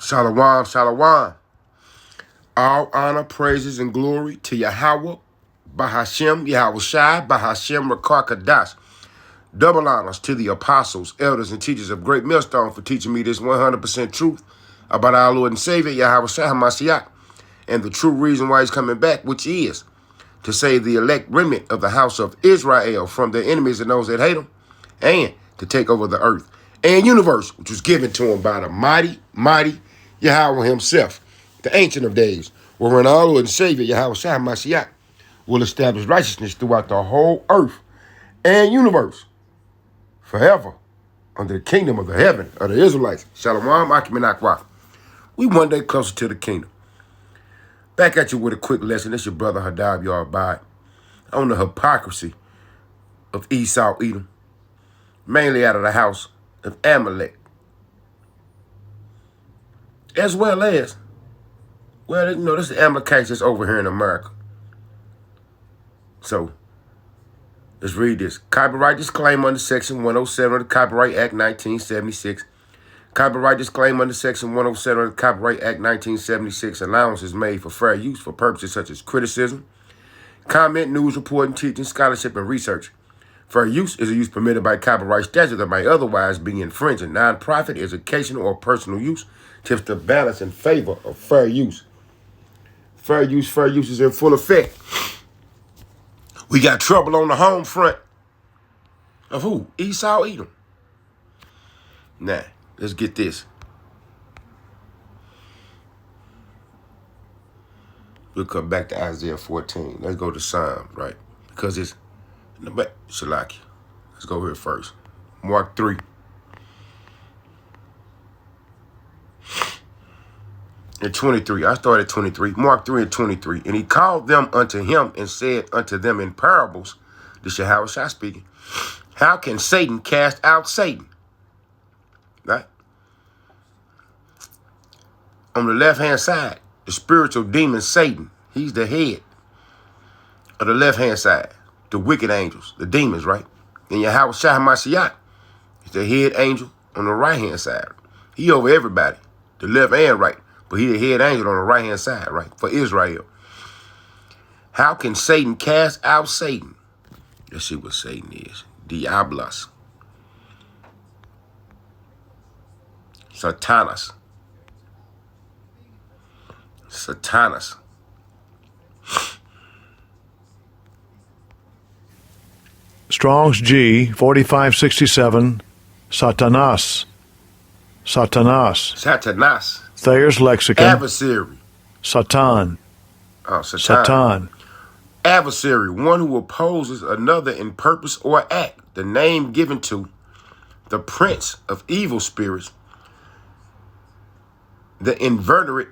Shalom, shalom. All honor, praises, and glory to Yahweh, Bahashem, Yahweh Shai, Bahashem, Rakar Kadash. Double honors to the apostles, elders, and teachers of Great Millstone for teaching me this 100% truth about our Lord and Savior, Yahweh Shai HaMashiach, and the true reason why he's coming back, which is to save the elect remnant of the house of Israel from their enemies and those that hate them, and to take over the earth and universe, which was given to him by the mighty Yahweh himself, the Ancient of Days, wherein our Lord and Savior, Yahweh Shai HaMashiach, will establish righteousness throughout the whole earth and universe forever under the kingdom of the heaven of the Israelites. Shalom, Akim and Akwa. We one day closer to the kingdom. Back at you with a quick lesson. This your brother Hadab Yarbad on the hypocrisy of Esau Edom, mainly out of the house of Amalek, as well as, this is the Amalekites that's over here in America. So, let's read this. Copyright disclaimer under Section 107 of the Copyright Act 1976. Copyright disclaimer under Section 107 of the Copyright Act 1976. Allowance is made for fair use for purposes such as criticism, comment, news reporting, teaching, scholarship, and research. Fair use is a use permitted by copyright statute that may otherwise be infringing. Non-profit, educational, or personal use tips the balance in favor of fair use. Fair use is in full effect. We got trouble on the home front of who? Esau Edom. Now, let's get this. We'll come back to Isaiah 14. Let's go to Psalms, right? Because it's in the back. Shalaki. Let's go here first. Mark 3. And 23. I started 23. Mark 3 and 23. And he called them unto him and said unto them in parables, this is Yahweh Shai speaking, how can Satan cast out Satan? Right? On the left-hand side, the spiritual demon Satan, he's the head of the left-hand side. The wicked angels, the demons, right? And Yahweh Shai HaMashiach is the head angel on the right-hand side. He over everybody, the left and right. But he the head angel on the right-hand side, right? For Israel. How can Satan cast out Satan? Let's see what Satan is. Diablos. Satanas. Strong's G, 4567, Satanas. Thayer's Lexicon. Adversary. Satan. Oh, Satan. Adversary, one who opposes another in purpose or act. The name given to the prince of evil spirits, the inveterate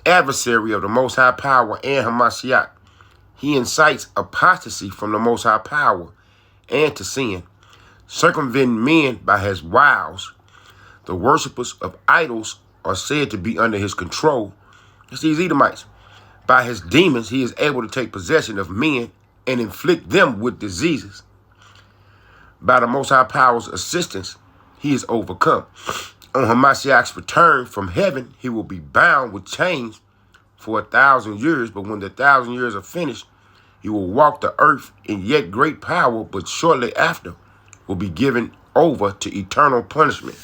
adversary of the Most High Power and Hamashiach. He incites apostasy from the Most High Power and to sin, circumventing men by his wiles. The worshippers of idols are said to be under his control. It's these Edomites. By his demons, he is able to take possession of men and inflict them with diseases. By the Most High Power's assistance, he is overcome. On Hamashiach's return from heaven, he will be bound with chains for 1,000 years, but when the 1,000 years are finished, he will walk the earth in yet great power, but shortly after will be given over to eternal punishment.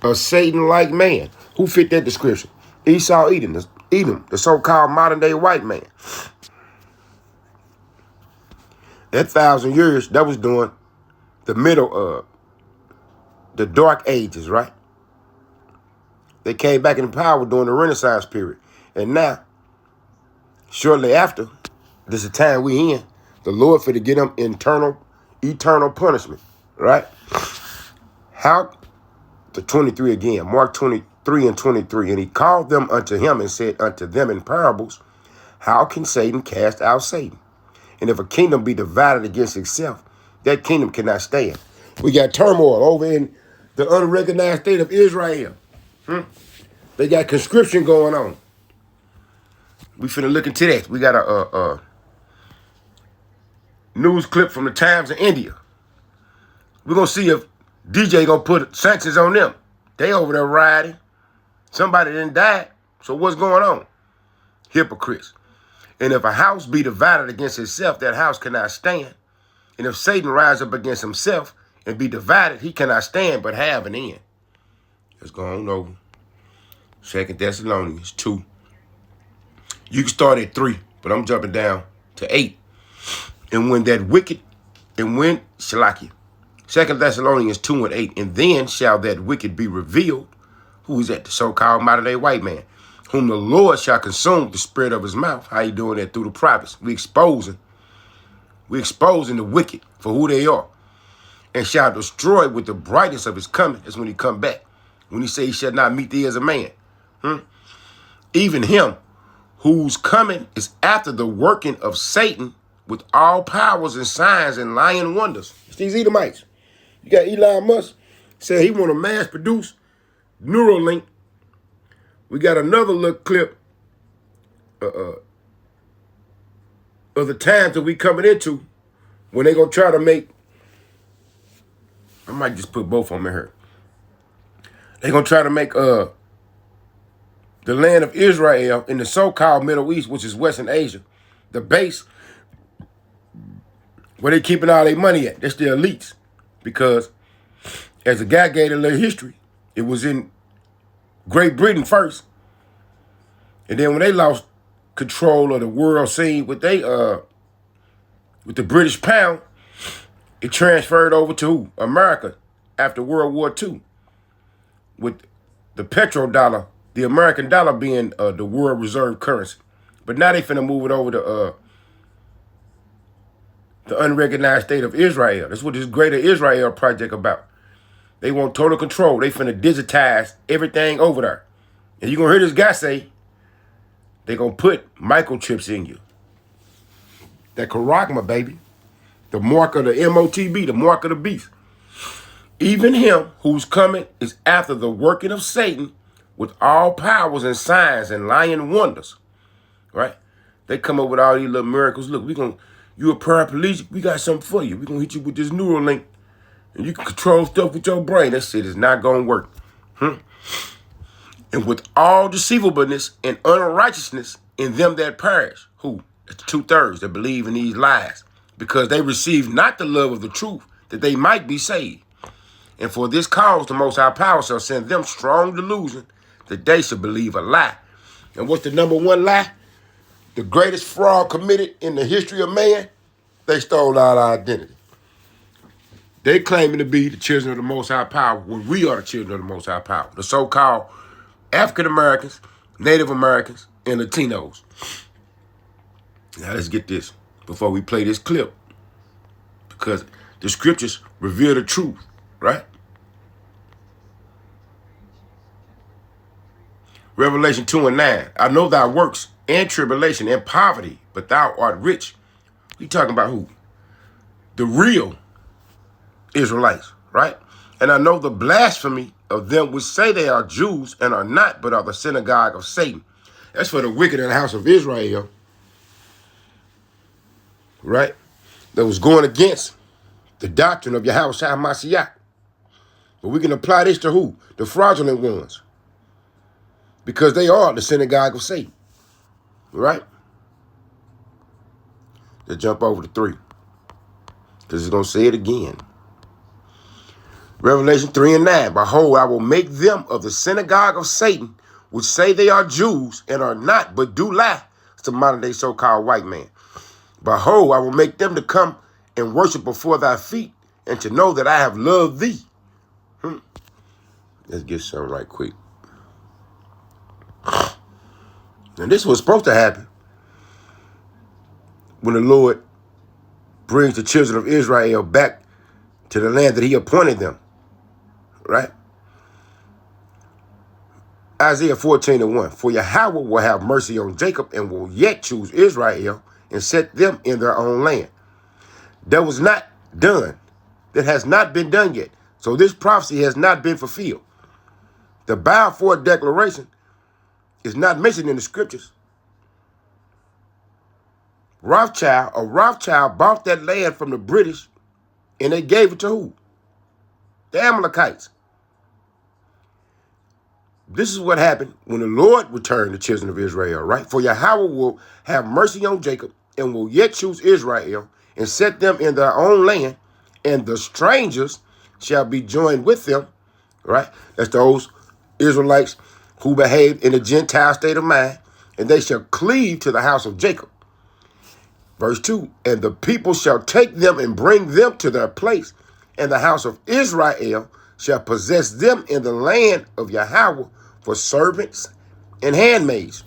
A Satan-like man. Who fit that description? Esau Edom, the so-called modern-day white man. That 1,000 years, that was during the middle of the Dark Ages, right? They came back into power during the Renaissance period. And now, shortly after, this is the time we in, the Lord for to get them eternal punishment, right? How, the 23 again, Mark 23 and 23. And he called them unto him and said unto them in parables, how can Satan cast out Satan? And if a kingdom be divided against itself, that kingdom cannot stand. We got turmoil over in the unrecognized state of Israel. They got conscription going on. We finna look into that. We got a news clip from the Times of India. We're gonna see if DJ gonna put sanctions on them. They over there riding. Somebody didn't die. So what's going on? Hypocrites. And if a house be divided against itself, that house cannot stand. And if Satan rise up against himself and be divided, he cannot stand but have an end. Let's go on over. 2 Thessalonians 2. You can start at 3, but I'm jumping down to 8. And when Shalakia. 2 Thessalonians 2 and 8. And then shall that wicked be revealed. Who is that? The so-called modern-day white man. Whom the Lord shall consume with the spirit of his mouth. How you doing that? Through the prophets. We exposing the wicked for who they are. And shall destroy with the brightness of his coming. That's when he come back. When he say he shall not meet thee as a man. Even him whose coming is after the working of Satan with all powers and signs and lying wonders. It's these Edomites. You got Elon Musk saying he want to mass produce Neuralink. We got another little clip of the times that we coming into when they gonna try to make. I might just put both of them in here. They gonna try to make the land of Israel in the so-called Middle East, which is Western Asia, the base where they keeping all their money at. That's the elites. Because as a guy gave a little history, it was in Great Britain first. And then when they lost control of the world scene with the British pound, it transferred over to America after World War II. With the petrodollar, the American dollar being the world reserve currency. But now they finna move it over to the unrecognized state of Israel. That's what this Greater Israel project about. They want total control. They finna digitize everything over there. And you're gonna hear this guy say, they gonna put microchips in you. That charagma, baby. The mark of the MOTB, the mark of the beast. Even him whose coming is after the working of Satan with all powers and signs and lying wonders. Right? They come up with all these little miracles. Look, you a paraplegic, we got something for you. We're gonna hit you with this Neuralink. And you can control stuff with your brain. That shit is not gonna work. And with all deceivableness and unrighteousness in them that perish. Who? It's 2/3 that believe in these lies. Because they receive not the love of the truth, that they might be saved. And for this cause, the Most High Power shall send them strong delusion that they should believe a lie. And what's the number one lie? The greatest fraud committed in the history of man? They stole our identity. They claiming to be the children of the Most High Power when we are the children of the Most High Power. The so-called African Americans, Native Americans, and Latinos. Now let's get this before we play this clip. Because the scriptures reveal the truth, right? Revelation 2 and 9. I know thy works and tribulation and poverty, but thou art rich. We talking about who? The real Israelites, right? And I know the blasphemy of them which say they are Jews and are not, but are the synagogue of Satan. That's for the wicked in the house of Israel, right? That was going against the doctrine of Yahweh Shai Mashiach. But we can apply this to who? The fraudulent ones. Because they are the synagogue of Satan, right? Let's jump over to 3. Because it's going to say it again. Revelation 3 and 9. Behold, I will make them of the synagogue of Satan, which say they are Jews and are not, but do lie. It's a modern day so-called white man. Behold, I will make them to come and worship before thy feet, and to know that I have loved thee. Let's get something right quick. And this was supposed to happen when the Lord brings the children of Israel back to the land that he appointed them. Right? Isaiah 14 and 1. For Yahweh will have mercy on Jacob and will yet choose Israel and set them in their own land. That was not done. That has not been done yet. So this prophecy has not been fulfilled. The Balfour Declaration is not mentioned in the scriptures. Rothschild bought that land from the British and they gave it to who? The Amalekites. This is what happened when the Lord returned the children of Israel, right? For Yahweh will have mercy on Jacob and will yet choose Israel and set them in their own land, and the strangers shall be joined with them, right? That's those Israelites who behaved in a Gentile state of mind, and they shall cleave to the house of Jacob. Verse 2, and the people shall take them and bring them to their place, and the house of Israel shall possess them in the land of Yahweh for servants and handmaids.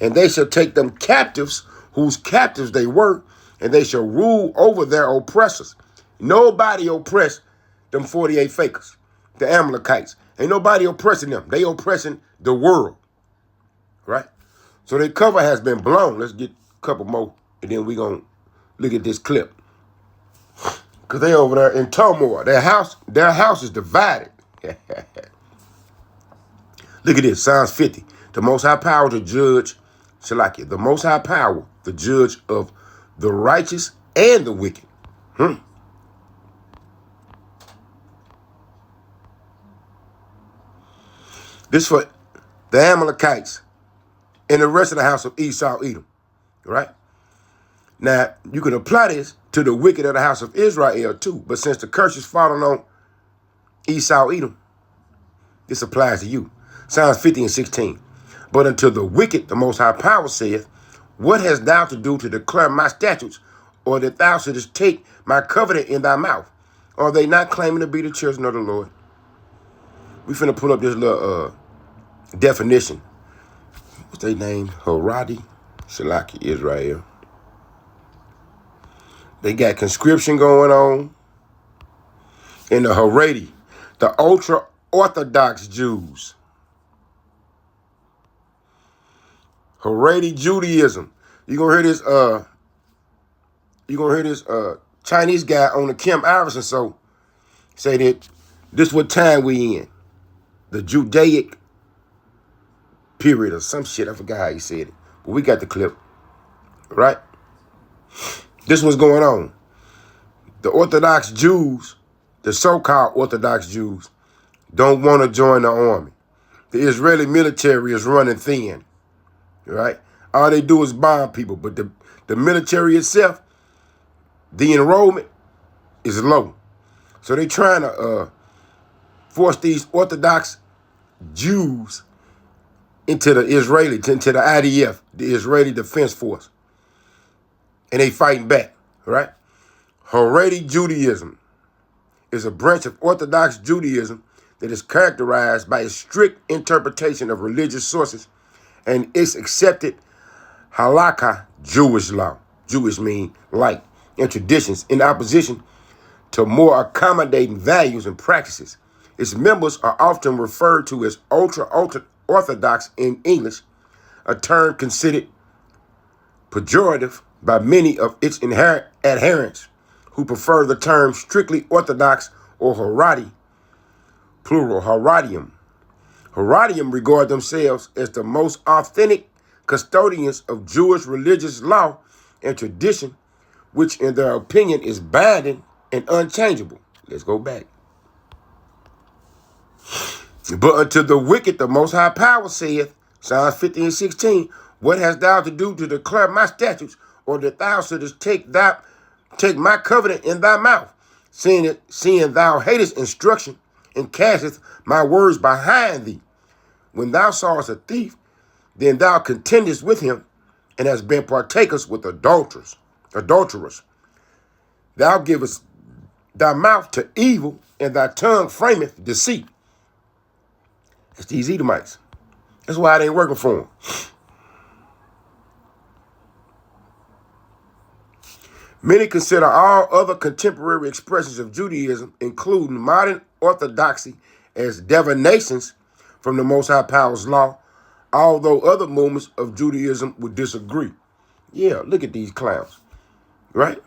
And they shall take them captives, whose captives they were, and they shall rule over their oppressors. Nobody oppressed them 48 fakers, the Amalekites. Ain't nobody oppressing them. They oppressing the world, right? So their cover has been blown. Let's get a couple more, and then we're going to look at this clip. Because they over there in turmoil. Their house is divided. Look at this, Psalms 50. The Most High Power, the judge, Shalakia, the Most High Power, the judge of the righteous and the wicked. This for the Amalekites and the rest of the house of Esau, Edom, right? Now, you can apply this to the wicked of the house of Israel too, but since the curse is falling on Esau, Edom, this applies to you. Psalms 50 and 16. But unto the wicked, the Most High Power saith, what hast thou to do to declare my statutes, or that thou shouldest take my covenant in thy mouth? Are they not claiming to be the children of the Lord? We finna pull up this little definition. What's their name? Haredi, Shalaki, Israel. They got conscription going on. In the Haredi, the ultra-Orthodox Jews. Haredi Judaism. You're gonna hear this Chinese guy on the Kim Iverson show say that this what time we in. The Judaic period or some shit. I forgot how he said it. But we got the clip. Right? This was going on. The Orthodox Jews, the so-called Orthodox Jews, don't want to join the army. The Israeli military is running thin. Right? All they do is bomb people. But the military itself, the enrollment is low. So they trying to force these Orthodox Jews into the IDF, the Israeli Defense Force. And they fighting back, right? Haredi Judaism is a branch of Orthodox Judaism that is characterized by a strict interpretation of religious sources and its accepted halakha Jewish law. Jewish mean like, and traditions in opposition to more accommodating values and practices. Its members are often referred to as ultra-Orthodox in English, a term considered pejorative by many of its adherents who prefer the term strictly Orthodox or Haredi, plural, Haredium. Haredium regard themselves as the most authentic custodians of Jewish religious law and tradition, which in their opinion is binding and unchangeable. Let's go back. But unto the wicked, the Most High Power saith, Psalms 50 and 16, what hast thou to do to declare my statutes, or that thou shouldest take my covenant in thy mouth, seeing thou hatest instruction and castest my words behind thee? When thou sawest a thief, then thou contendest with him, and hast been partakers with adulterers. Thou givest thy mouth to evil, and thy tongue frameth deceit. It's these Edomites. That's why it ain't working for them. Many consider all other contemporary expressions of Judaism, including modern orthodoxy, as divinations from the Most High Power's law, although other movements of Judaism would disagree. Yeah, look at these clowns, right?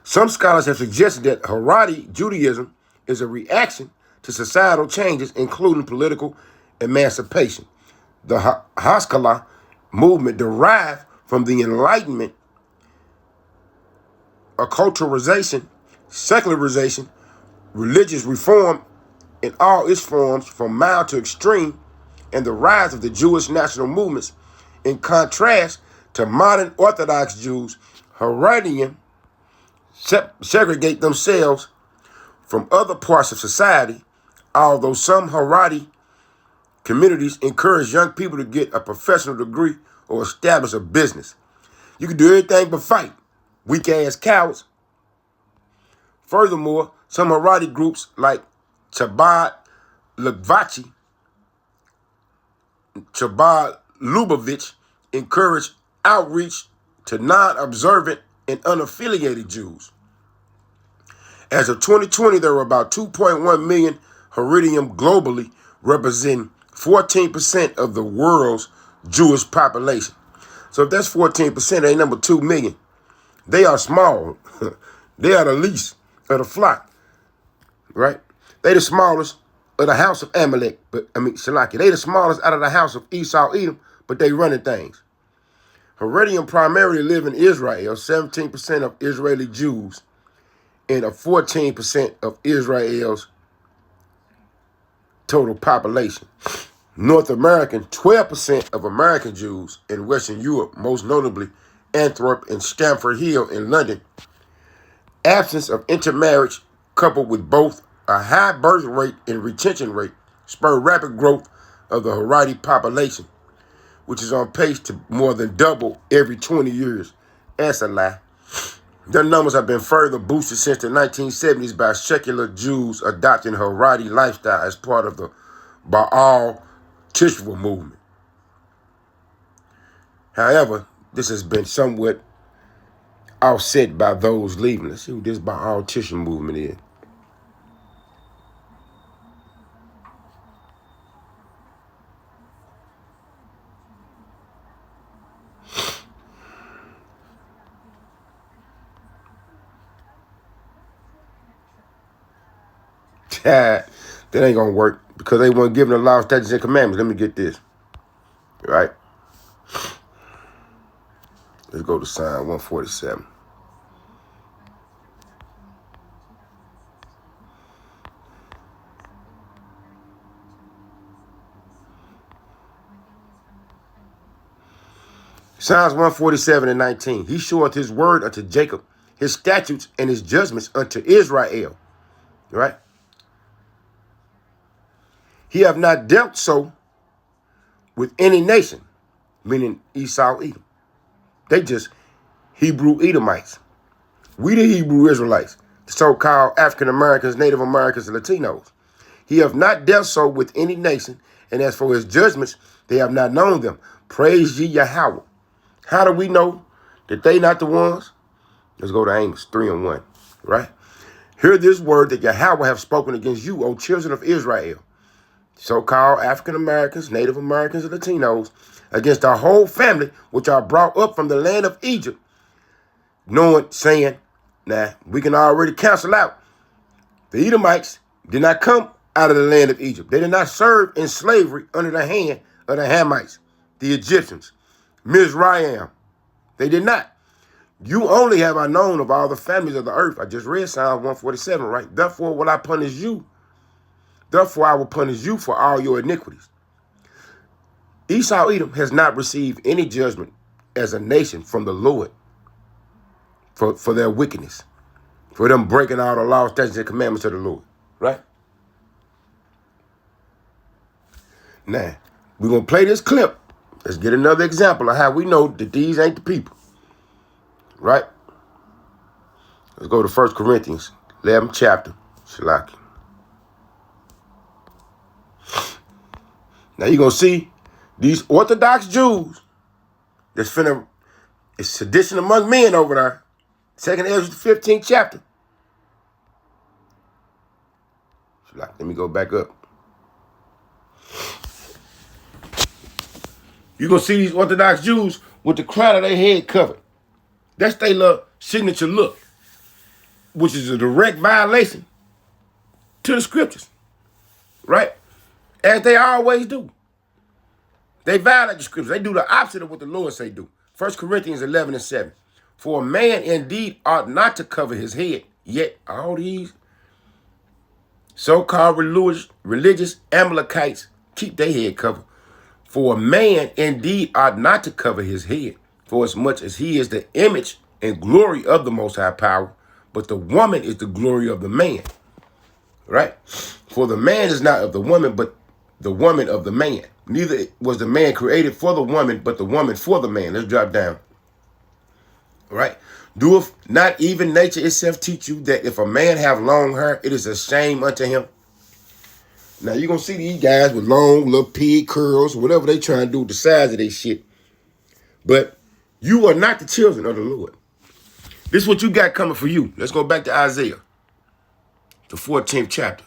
Some scholars have suggested that Haredi Judaism is a reaction to societal changes, including political emancipation. The Haskalah movement derived from the Enlightenment, acculturation, secularization, religious reform, in all its forms, from mild to extreme, and the rise of the Jewish national movements, in contrast to modern Orthodox Jews, Haredian segregate themselves from other parts of society, although some Haredi communities encourage young people to get a professional degree or establish a business. You can do everything but fight. Weak-ass cowards. Furthermore, some Haredi groups like Chabad Lubavitch encourage outreach to non-observant and unaffiliated Jews. As of 2020, there were about 2.1 million Haredim globally, representing 14% of the world's Jewish population. So if that's 14%, they number 2 million. They are small. They are the least of the flock, right? They the smallest of the house of Amalek, Shalaki. They the smallest out of the house of Esau, Edom, but they running things. Haredim primarily live in Israel, 17% of Israeli Jews, and 14% of Israel's total population. North American, 12% of American Jews in Western Europe, most notably Antwerp and Stamford Hill in London. Absence of intermarriage coupled with both a high birth rate and retention rate spurred rapid growth of the Haredi population, which is on pace to more than double every 20 years. That's a lie. Their numbers have been further boosted since the 1970s by secular Jews adopting Haredi lifestyle as part of the Baal Tishva movement. However, this has been somewhat offset by those leaving. Let's see who this Baal Tishva movement is. That ain't gonna work because they weren't given the law, statutes, and commandments. Let me get this. Right? Let's go to Psalm 147. Psalms 147 and 19. He showeth his word unto Jacob, his statutes and his judgments unto Israel. Right? He have not dealt so with any nation, meaning Esau, Edom. They just Hebrew Edomites. We the Hebrew Israelites, the so-called African Americans, Native Americans, and Latinos. He have not dealt so with any nation, and as for his judgments, they have not known them. Praise ye Yahweh. How do we know that they not the ones? Let's go to Amos 3:1, right? Hear this word that Yahweh have spoken against you, O children of Israel, so-called African Americans, Native Americans, and Latinos, against our whole family, which are brought up from the land of Egypt, saying, we can already cancel out. The Edomites did not come out of the land of Egypt. They did not serve in slavery under the hand of the Hamites, the Egyptians, Mizraim. They did not. You only have I known of all the families of the earth. I just read Psalm 147, right? Therefore will I punish you. Therefore I will punish you for all your iniquities. Esau Edom has not received any judgment as a nation from the Lord for their wickedness, for them breaking all the laws, statutes, and commandments of the Lord, right? Now, we're going to play this clip. Let's get another example of how we know that these ain't the people, right? Let's go to 1 Corinthians 11th chapter, Shalaki. Now you're going to see these Orthodox Jews that's it's sedition among men over there. 2nd Ezra 15th chapter. Let me go back up. You're going to see these Orthodox Jews with the crown of their head covered. That's their little signature look, which is a direct violation to the scriptures, right? As they always do. They violate the scriptures. They do the opposite of what the Lord say do. 1 Corinthians 11:7. For a man indeed ought not to cover his head, yet all these So-called religious Amalekites keep their head covered. For a man indeed ought not to cover his head, for as much as he is the image and glory of the Most High Power, but the woman is the glory of the man. Right? For the man is not of the woman, but the woman of the man. Neither was the man created for the woman, but the woman for the man. Let's drop down. Right? Doeth not even nature itself teach you that if a man have long hair, it is a shame unto him? Now you're going to see these guys with long little pig curls, whatever they trying to do with the size of their shit. But you are not the children of the Lord. This is what you got coming for you. Let's go back to Isaiah, the 14th chapter.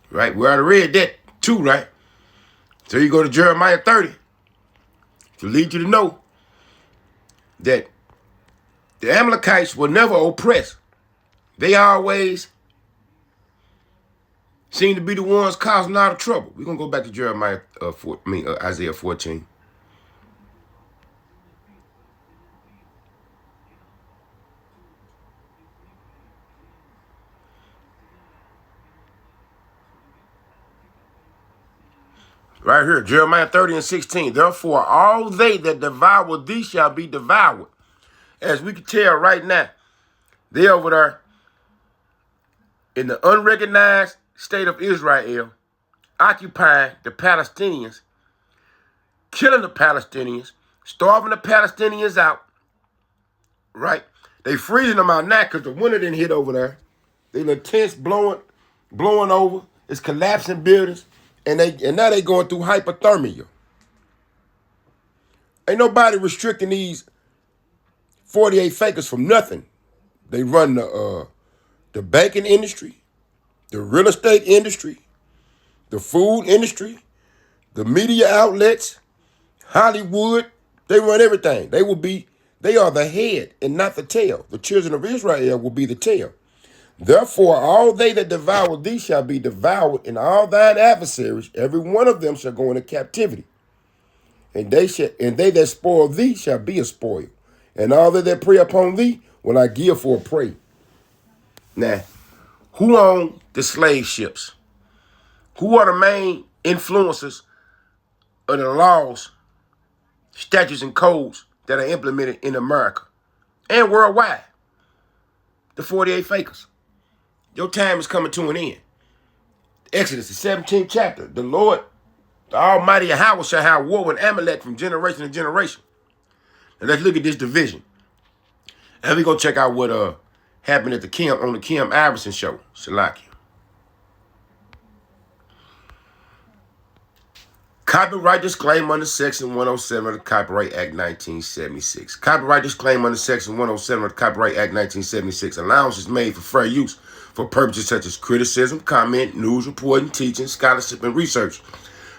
Right? We already read that too, right? So you go to Jeremiah 30 to lead you to know that the Amalekites were never oppressed. They always seem to be the ones causing a lot of trouble. We're going to go back to Jeremiah, Isaiah 14. Right here, Jeremiah 30 and 16. Therefore, all they that devour thee shall be devoured. As we can tell right now, they over there in the unrecognized state of Israel, occupying the Palestinians, killing the Palestinians, starving the Palestinians out, right? They freezing them out now because the winter didn't hit over there. They little tents blowing over. It's collapsing buildings. And now they going through hypothermia. Ain't nobody restricting these 48 fakers from nothing. They run the banking industry, the real estate industry, the food industry, the media outlets, Hollywood. They run everything. They are the head and not the tail. The children of Israel will be the tail. Therefore, all they that devour thee shall be devoured, and all thine adversaries, every one of them shall go into captivity. And they that spoil thee shall be a spoil. And all that prey upon thee will I give for a prey. Now, who own the slave ships? Who are the main influencers of the laws, statutes, and codes that are implemented in America and worldwide? The 48 fakers. Your time is coming to an end. Exodus, the 17th chapter. The Lord, the Almighty Yahweh shall have war with Amalek from generation to generation. And let's look at this division. And we're going to check out what happened at on the Kim Iverson show. Shalaki. Copyright disclaimer under Section 107 of the Copyright Act 1976. Copyright disclaimer under Section 107 of the Copyright Act 1976. Allowance is made for fair use for purposes such as criticism, comment, news reporting, teaching, scholarship, and research.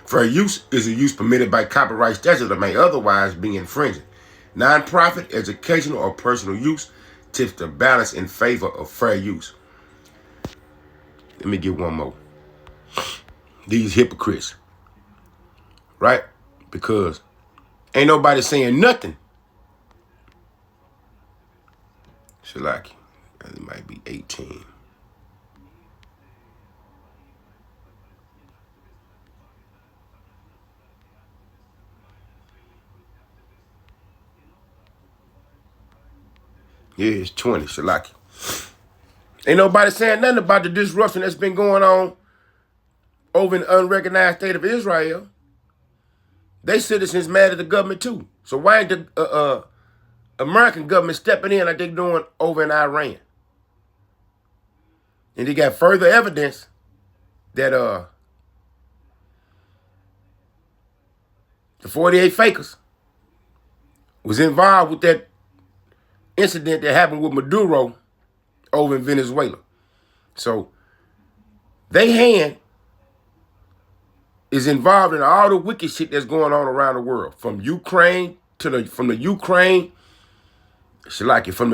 Fair use is a use permitted by copyright statute that may otherwise be infringing. Non-profit, educational, or personal use tips the balance in favor of fair use. Let me get one more. These hypocrites. Right? Because ain't nobody saying nothing. Shalaki. It might be 18. Yeah, it's 20. Shalaki. Ain't nobody saying nothing about the disruption that's been going on over in the unrecognized state of Israel. They citizens mad at the government too. So why ain't the American government stepping in like they're doing over in Iran? And they got further evidence that the 48 fakers was involved with that incident that happened with Maduro over in Venezuela. So they hand is involved in all the wicked shit that's going on around the world, from Ukraine from the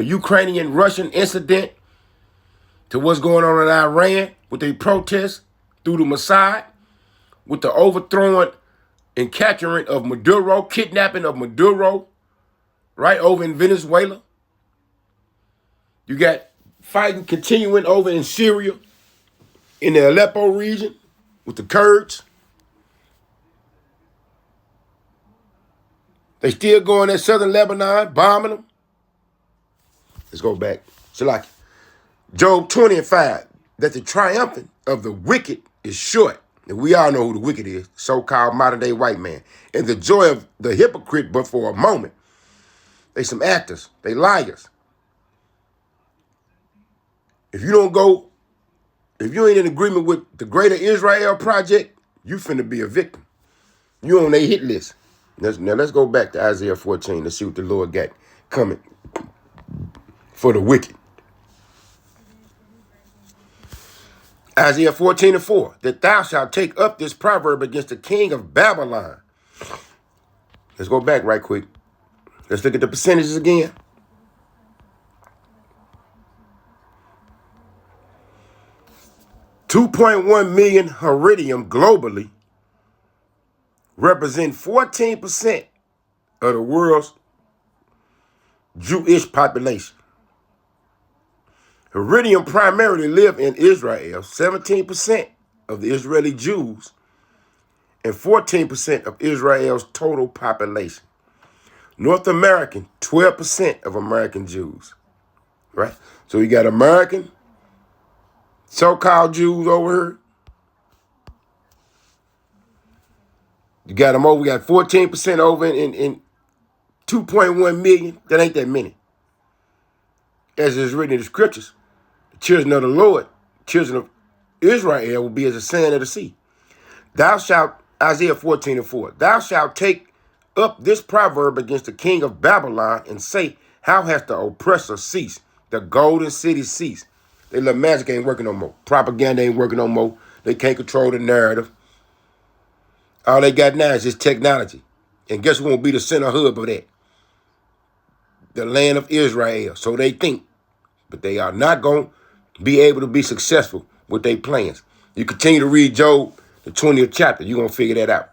Ukrainian Russian incident to what's going on in Iran with the protests through the Mossad, with the overthrowing and capturing of Maduro, kidnapping of Maduro, right over in Venezuela. You got fighting continuing over in Syria, in the Aleppo region with the Kurds. They still going at southern Lebanon, bombing them. Let's go back. So like Job 20:5, that the triumphant of the wicked is short. And we all know who the wicked is, so-called modern-day white man. And the joy of the hypocrite, but for a moment. They some actors. They liars. If you ain't in agreement with the Greater Israel Project, you finna be a victim. You on their hit list. Now let's go back to Isaiah 14 to see what the Lord got coming for the wicked. Isaiah 14:4, that thou shalt take up this proverb against the king of Babylon. Let's go back right quick. Let's look at the percentages again. $2.1 million Heridium globally represent 14% of the world's Jewish population. Heridium primarily live in Israel, 17% of the Israeli Jews, and 14% of Israel's total population. North American, 12% of American Jews, right? So you got American, so-called Jews over here. You got them over, we got 14% over in 2.1 million. That ain't that many. As is written in the scriptures, the children of the Lord, children of Israel will be as the sand of the sea. Thou shalt, Isaiah 14:4, thou shalt take up this proverb against the king of Babylon and say, how has the oppressor ceased? The golden city ceased. They little magic ain't working no more. Propaganda ain't working no more. They can't control the narrative. All they got now is just technology. And guess who won't be the center hub of that? The land of Israel. So they think. But they are not going to be able to be successful with their plans. You continue to read Job, the 20th chapter. You're going to figure that out.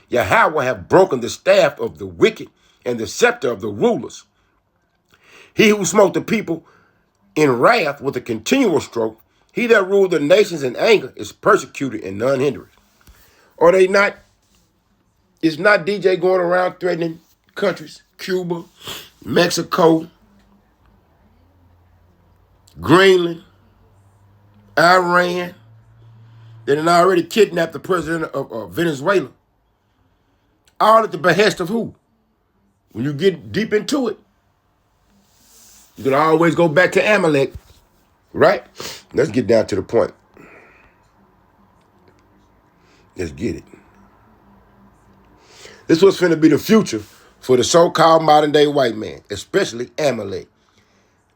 Yahweh have broken the staff of the wicked and the scepter of the rulers. He who smote the people in wrath with a continual stroke, he that ruled the nations in anger is persecuted and none hindered. Are they not? Is not DJ going around threatening countries? Cuba, Mexico, Greenland, Iran. They done already kidnapped the president of Venezuela. All at the behest of who? When you get deep into it, you can always go back to Amalek, right? Let's get down to the point. Let's get it. This was finna be the future for the so-called modern-day white man, especially Amalek.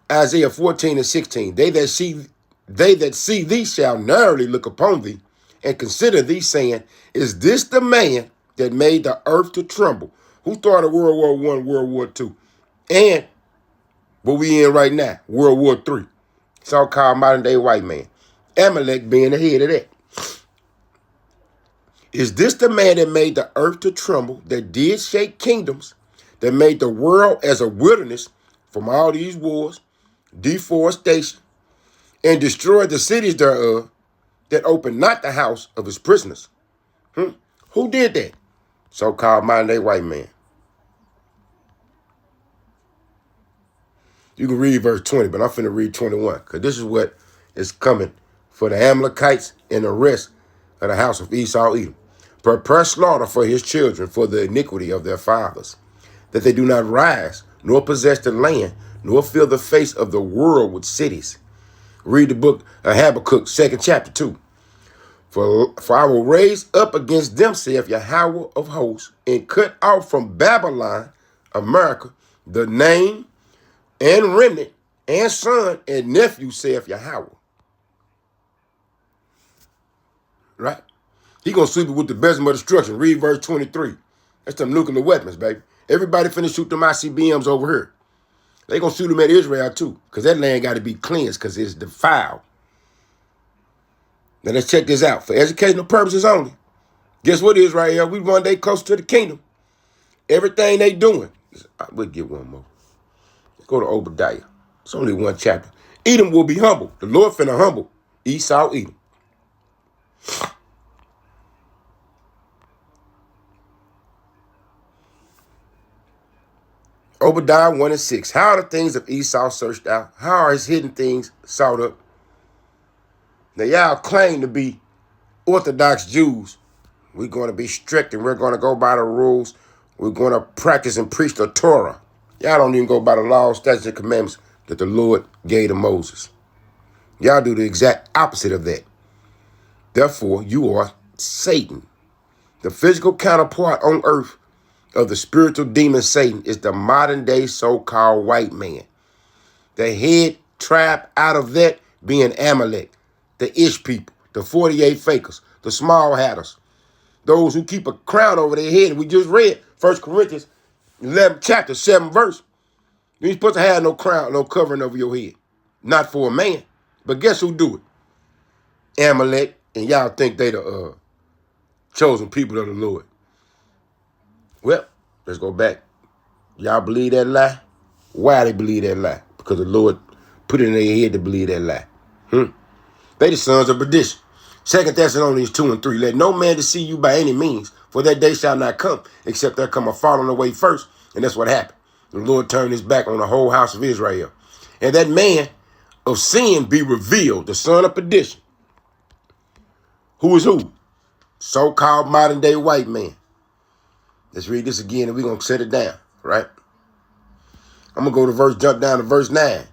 Isaiah 14:16, they that see thee shall narrowly look upon thee and consider thee, saying, is this the man that made the earth to tremble? Who started World War I, World War II? And what we in right now, World War III. So-called modern-day white man. Amalek being the head of that. Is this the man that made the earth to tremble, that did shake kingdoms, that made the world as a wilderness from all these wars, deforestation, and destroyed the cities thereof, that opened not the house of his prisoners? Who did that? So-called modern-day white man. You can read verse 20, but I'm finna read 21, because this is what is coming for the Amalekites and the rest of the house of Esau Edom. Prepare slaughter for his children for the iniquity of their fathers, that they do not rise, nor possess the land, nor fill the face of the world with cities. Read the book of Habakkuk, 2nd chapter 2. For I will raise up against them, saith Yahweh of hosts, and cut off from Babylon, America, the name and remnant and son and nephew, saith Yahweh. Right? He gonna sweep it with the besom of destruction. Read verse 23. That's them nuclear weapons, baby. Everybody finna shoot them ICBMs over here. They gonna shoot them at Israel too, because that land got to be cleansed because it's defiled. Now let's check this out. For educational purposes only. Guess what, Israel? We one day closer to the kingdom. Everything they doing. We'll get one more. Let's go to Obadiah. It's only one chapter. Edom will be humble. The Lord finna humble Esau, Edom. Obadiah 1 and 6. How are the things of Esau searched out? How are his hidden things sought up? Now, y'all claim to be Orthodox Jews. We're going to be strict and we're going to go by the rules. We're going to practice and preach the Torah. Y'all don't even go by the laws, statutes, and commandments that the Lord gave to Moses. Y'all do the exact opposite of that. Therefore, you are Satan. The physical counterpart on earth of the spiritual demon Satan is the modern day so-called white man. The head tribe out of that being Amalek, the Ish people, the 48 fakers, the small hatters, those who keep a crown over their head. We just read 1 Corinthians 11 chapter 7 verse. You ain't supposed to have no crown, no covering over your head. Not for a man. But guess who do it? Amalek, and y'all think they the chosen people of the Lord. Well, let's go back. Y'all believe that lie? Why they believe that lie? Because the Lord put it in their head to believe that lie. They the sons of perdition. 2 Thessalonians 2 and 3. Let no man deceive you by any means, for that day shall not come, except there come a falling away first. And that's what happened. The Lord turned his back on the whole house of Israel. And that man of sin be revealed, the son of perdition. Who is who? So-called modern day white man. Let's read this again and we're going to set it down, right? I'm going to jump down to verse 9.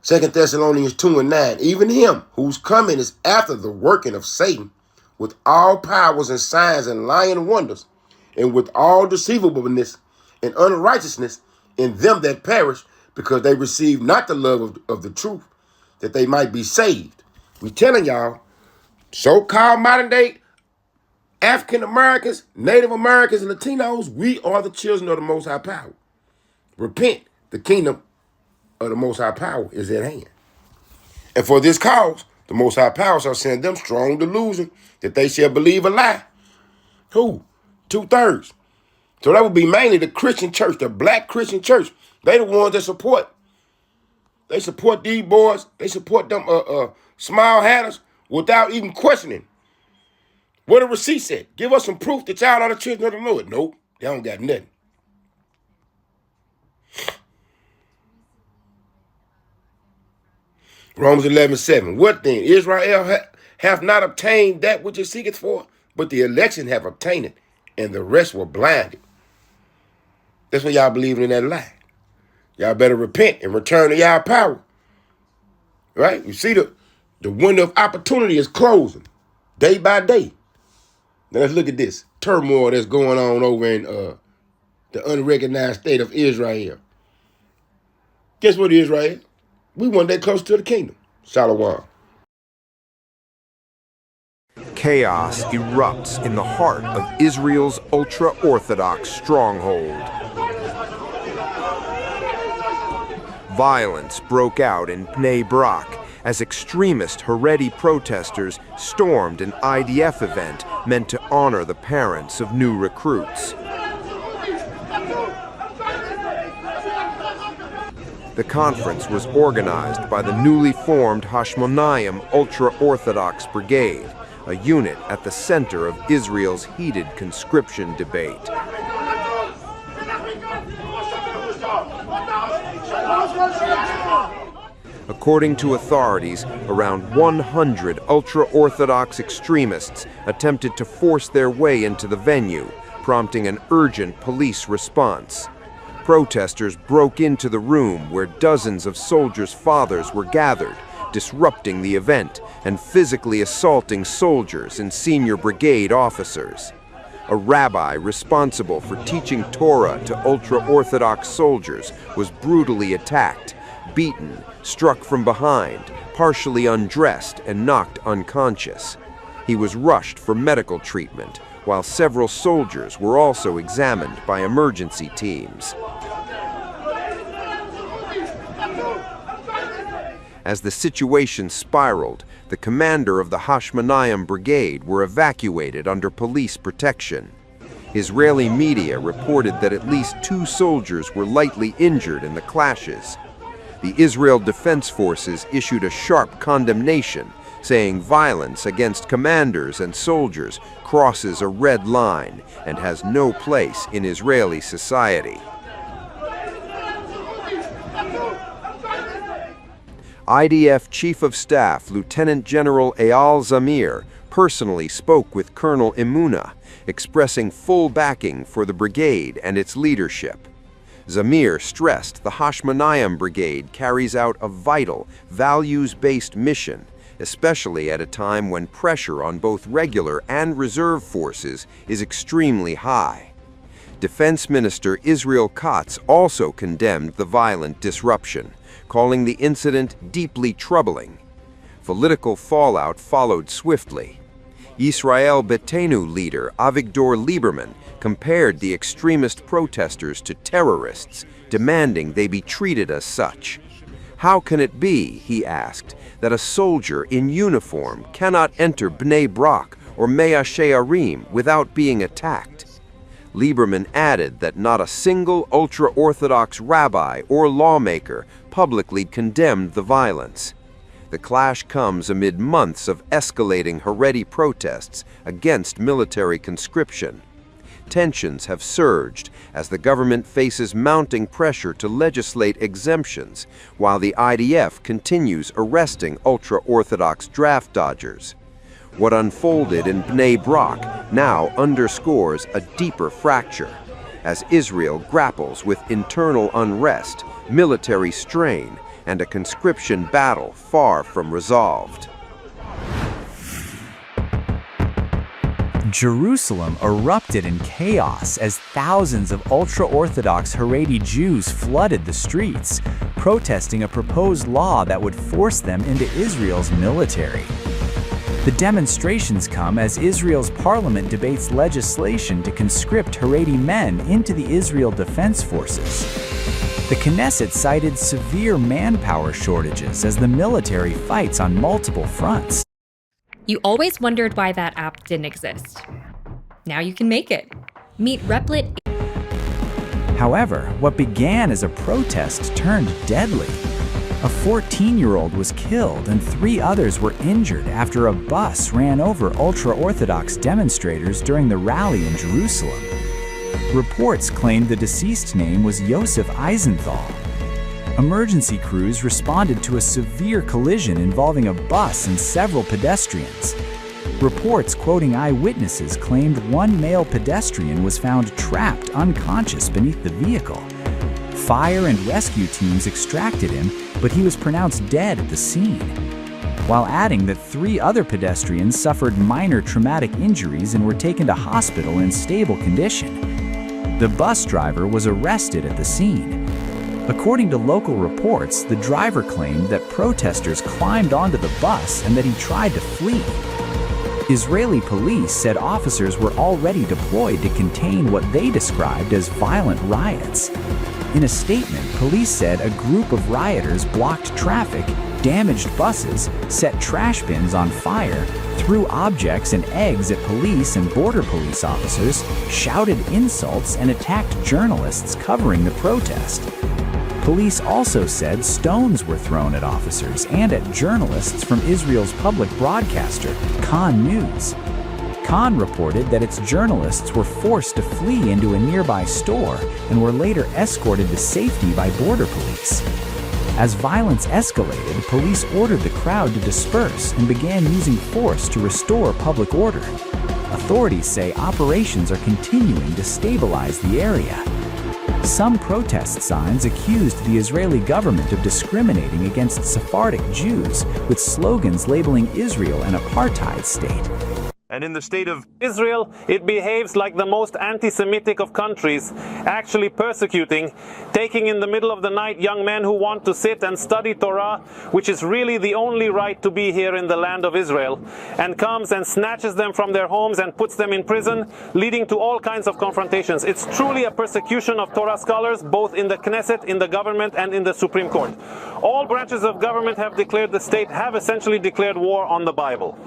2 Thessalonians 2 and 9. Even him whose coming is after the working of Satan with all powers and signs and lying wonders and with all deceivableness and unrighteousness in them that perish because they receive not the love of the truth that they might be saved. We telling y'all, so-called modern day African Americans, Native Americans, and Latinos, we are the children of the Most High Power. Repent, the kingdom of the Most High Power is at hand. And for this cause, the Most High Power shall send them strong delusion that they shall believe a lie. Who? 2/3. So that would be mainly the Christian church, the black Christian church. They the ones that support. They support these boys. They support them small hatters without even questioning. What the receipt said. Give us some proof that y'all are the children of the Lord. Nope, they don't got nothing. Romans 11:7. What then? Israel hath not obtained that which it seeketh for, but the election have obtained it, and the rest were blinded. That's what y'all believing in that lie. Y'all better repent and return to y'all power. Right? You see the window of opportunity is closing day by day. Now let's look at this turmoil that's going on over in the unrecognized state of Israel. Guess what, Israel? We one day close to the kingdom. Shalom. Chaos erupts in the heart of Israel's ultra-Orthodox stronghold. Violence broke out in Bnei Brak as extremist Haredi protesters stormed an IDF event meant to honor the parents of new recruits. The conference was organized by the newly formed Hashmonayim Ultra-Orthodox Brigade, a unit at the center of Israel's heated conscription debate. According to authorities, around 100 ultra-Orthodox extremists attempted to force their way into the venue, prompting an urgent police response. Protesters broke into the room where dozens of soldiers' fathers were gathered, disrupting the event and physically assaulting soldiers and senior brigade officers. A rabbi responsible for teaching Torah to ultra-Orthodox soldiers was brutally attacked, beaten, struck from behind, partially undressed, and knocked unconscious. He was rushed for medical treatment, while several soldiers were also examined by emergency teams. As the situation spiraled, the commander of the Hashmonayim Brigade were evacuated under police protection. Israeli media reported that at least 2 soldiers were lightly injured in the clashes. The Israel Defense Forces issued a sharp condemnation, saying violence against commanders and soldiers crosses a red line and has no place in Israeli society. IDF Chief of Staff Lieutenant General Eyal Zamir personally spoke with Colonel Imuna, expressing full backing for the brigade and its leadership. Zamir stressed the Hashmonayim Brigade carries out a vital, values-based mission, especially at a time when pressure on both regular and reserve forces is extremely high. Defense Minister Israel Katz also condemned the violent disruption, calling the incident deeply troubling. Political fallout followed swiftly. Yisrael Beitenu leader Avigdor Lieberman compared the extremist protesters to terrorists, demanding they be treated as such. How can it be, he asked, that a soldier in uniform cannot enter Bnei Brak or Mea Shearim without being attacked? Lieberman added that not a single ultra-Orthodox rabbi or lawmaker publicly condemned the violence. The clash comes amid months of escalating Haredi protests against military conscription. Tensions have surged as the government faces mounting pressure to legislate exemptions, while the IDF continues arresting ultra-Orthodox draft dodgers. What unfolded in Bnei Brak now underscores a deeper fracture, as Israel grapples with internal unrest, military strain, and a conscription battle far from resolved. Jerusalem erupted in chaos as thousands of ultra-Orthodox Haredi Jews flooded the streets, protesting a proposed law that would force them into Israel's military. The demonstrations come as Israel's parliament debates legislation to conscript Haredi men into the Israel Defense Forces. The Knesset cited severe manpower shortages as the military fights on multiple fronts. You always wondered why that app didn't exist. Now you can make it. Meet Replit. However, what began as a protest turned deadly. A 14-year-old was killed and 3 others were injured after a bus ran over ultra-Orthodox demonstrators during the rally in Jerusalem. Reports claimed the deceased name was Yosef Eisenthal. Emergency crews responded to a severe collision involving a bus and several pedestrians. Reports quoting eyewitnesses claimed one male pedestrian was found trapped unconscious beneath the vehicle. Fire and rescue teams extracted him, but he was pronounced dead at the scene, while adding that 3 other pedestrians suffered minor traumatic injuries and were taken to hospital in stable condition. The bus driver was arrested at the scene. According to local reports, the driver claimed that protesters climbed onto the bus and that he tried to flee. Israeli police said officers were already deployed to contain what they described as violent riots. In a statement, police said a group of rioters blocked traffic, damaged buses, set trash bins on fire, threw objects and eggs at police and border police officers, shouted insults, and attacked journalists covering the protest. Police also said stones were thrown at officers and at journalists from Israel's public broadcaster, Kan News. Kan reported that its journalists were forced to flee into a nearby store and were later escorted to safety by border police. As violence escalated, police ordered the crowd to disperse and began using force to restore public order. Authorities say operations are continuing to stabilize the area. Some protest signs accused the Israeli government of discriminating against Sephardic Jews, with slogans labeling Israel an apartheid state. And in the state of Israel, it behaves like the most anti-Semitic of countries, actually persecuting, taking in the middle of the night young men who want to sit and study Torah, which is really the only right to be here in the land of Israel, and comes and snatches them from their homes and puts them in prison, leading to all kinds of confrontations. It's truly a persecution of Torah scholars, both in the Knesset, in the government, and in the Supreme Court. All branches of government have declared the state, have essentially declared war on the Bible.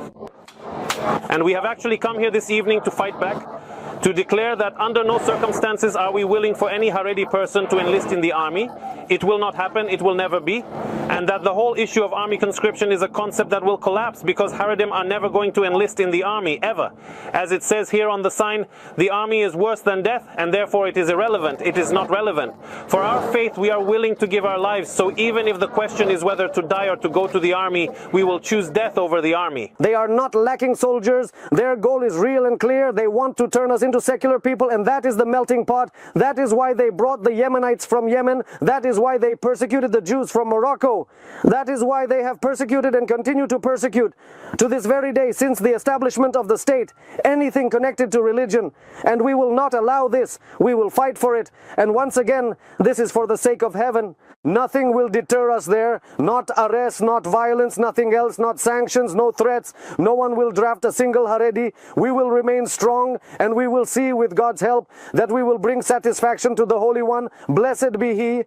And we have actually come here this evening to fight back, to declare that under no circumstances are we willing for any Haredi person to enlist in the army. It will not happen, it will never be. And that the whole issue of army conscription is a concept that will collapse because Haredim are never going to enlist in the army, ever. As it says here on the sign, the army is worse than death and therefore it is irrelevant. It is not relevant. For our faith, we are willing to give our lives. So even if the question is whether to die or to go to the army, we will choose death over the army. They are not lacking soldiers. Their goal is real and clear. They want to turn us into secular people, and that is the melting pot. That is why they brought the Yemenites from Yemen. That is why they persecuted the Jews from Morocco. That is why they have persecuted and continue to persecute to this very day since the establishment of the state anything connected to religion. And we will not allow this. We will fight for it. And once again, this is for the sake of heaven. Nothing will deter us there. Not arrest, not violence, nothing else, not sanctions, no threats. No one will draft a single Haredi. We will remain strong, and we will see with God's help that we will bring satisfaction to the Holy One. Blessed be He.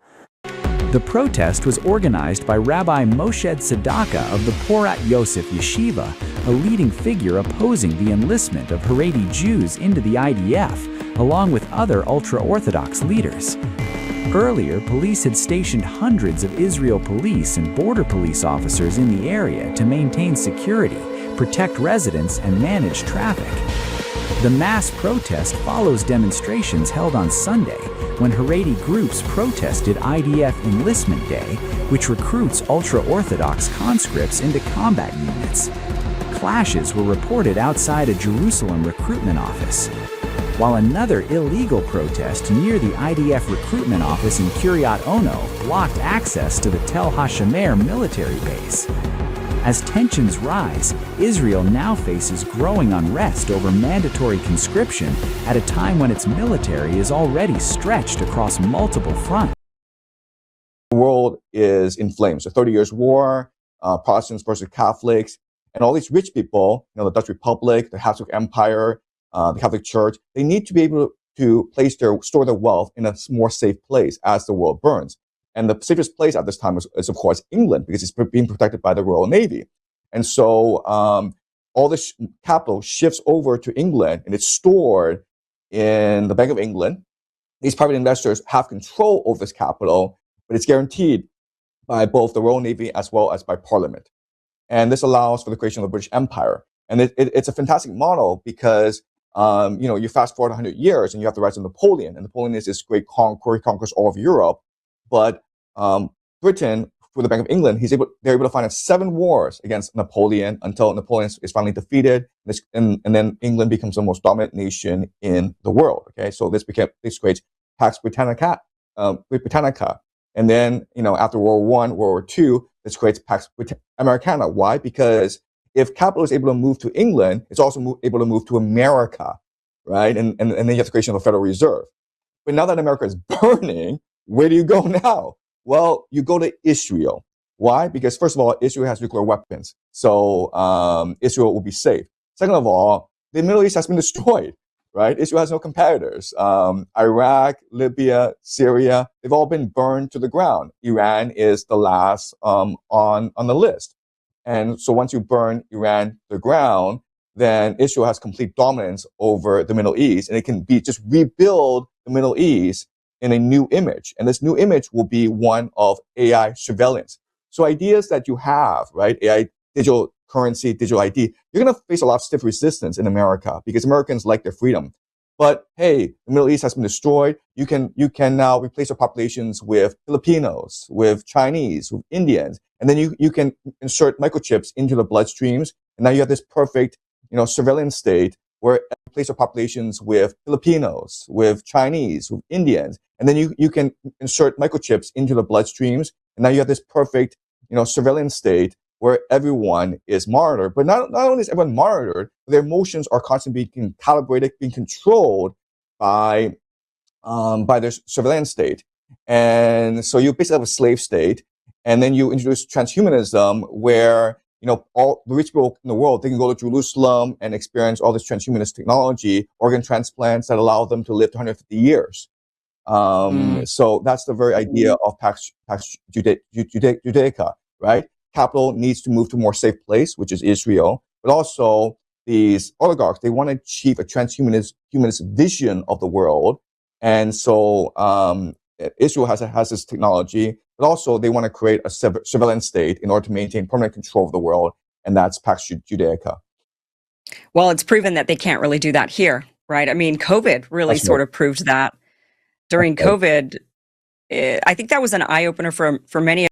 The protest was organized by Rabbi Moshe Tzedakah of the Porat Yosef Yeshiva, a leading figure opposing the enlistment of Haredi Jews into the IDF, along with other ultra-Orthodox leaders. Earlier, police had stationed hundreds of Israel police and border police officers in the area to maintain security, protect residents, and manage traffic. The mass protest follows demonstrations held on Sunday when Haredi groups protested IDF Enlistment Day, which recruits ultra-Orthodox conscripts into combat units. Clashes were reported outside a Jerusalem recruitment office, while another illegal protest near the IDF recruitment office in Kiryat Ono blocked access to the Tel HaShomer military base. As tensions rise, Israel now faces growing unrest over mandatory conscription at a time when its military is already stretched across multiple fronts. The world is in flames. The 30 Years' War, Protestants versus Catholics, and all these rich people, the Dutch Republic, the Habsburg Empire, the Catholic Church, they need to be able to store their wealth in a more safe place as the world burns. And the safest place at this time is of course, England, because it's being protected by the Royal Navy. And so all this capital shifts over to England, and it's stored in the Bank of England. These private investors have control over this capital, but it's guaranteed by both the Royal Navy as well as by Parliament. And this allows for the creation of the British Empire. And it's a fantastic model because you fast forward 100 years and you have the rise of Napoleon. And Napoleon is this great conqueror, he conquers all of Europe. But Britain, through the Bank of England, they're able to finance 7 wars against Napoleon until Napoleon is finally defeated, and then England becomes the most dominant nation in the world. Okay, so this creates Pax Britannica, and then after World War I, World War II, this creates Pax Americana. Why? Because if capital is able to move to England, it's also able to move to America, right? And then you have the creation of a Federal Reserve. But now that America is burning, where do you go now? Well, you go to Israel. Why? Because first of all, Israel has nuclear weapons. So Israel will be safe. Second of all, the Middle East has been destroyed, right? Israel has no competitors. Iraq, Libya, Syria, they've all been burned to the ground. Iran is the last on the list. And so once you burn Iran to the ground, then Israel has complete dominance over the Middle East, and it can just rebuild the Middle East in a new image. And this new image will be one of AI surveillance. So ideas that you have, right? AI, digital currency, digital ID, you're going to face a lot of stiff resistance in America because Americans like their freedom. But hey, the Middle East has been destroyed. You can now replace your populations with Filipinos, with Chinese, with Indians, and then you can insert microchips into the bloodstreams. And now you have this perfect, surveillance state where you replace your populations with Filipinos, with Chinese, with Indians, and then you can insert microchips into the bloodstreams. And now you have this perfect, surveillance state where everyone is monitored. But not only is everyone monitored, their emotions are constantly being calibrated, being controlled by their surveillance state. And so you basically have a slave state. And then you introduce transhumanism where, all the rich people in the world, they can go to Jerusalem and experience all this transhumanist technology, organ transplants that allow them to live to 150 years. So that's the very idea of Pax Judaica, right? Capital needs to move to a more safe place, which is Israel, but also these oligarchs, they want to achieve a transhumanist humanist vision of the world. And so Israel has this technology, but also they want to create a surveillance state in order to maintain permanent control of the world, and that's Pax Judaica. Well, it's proven that they can't really do that here, right? I mean, COVID really That's sort right. of proved that. During That's right. COVID, I think that was an eye-opener for many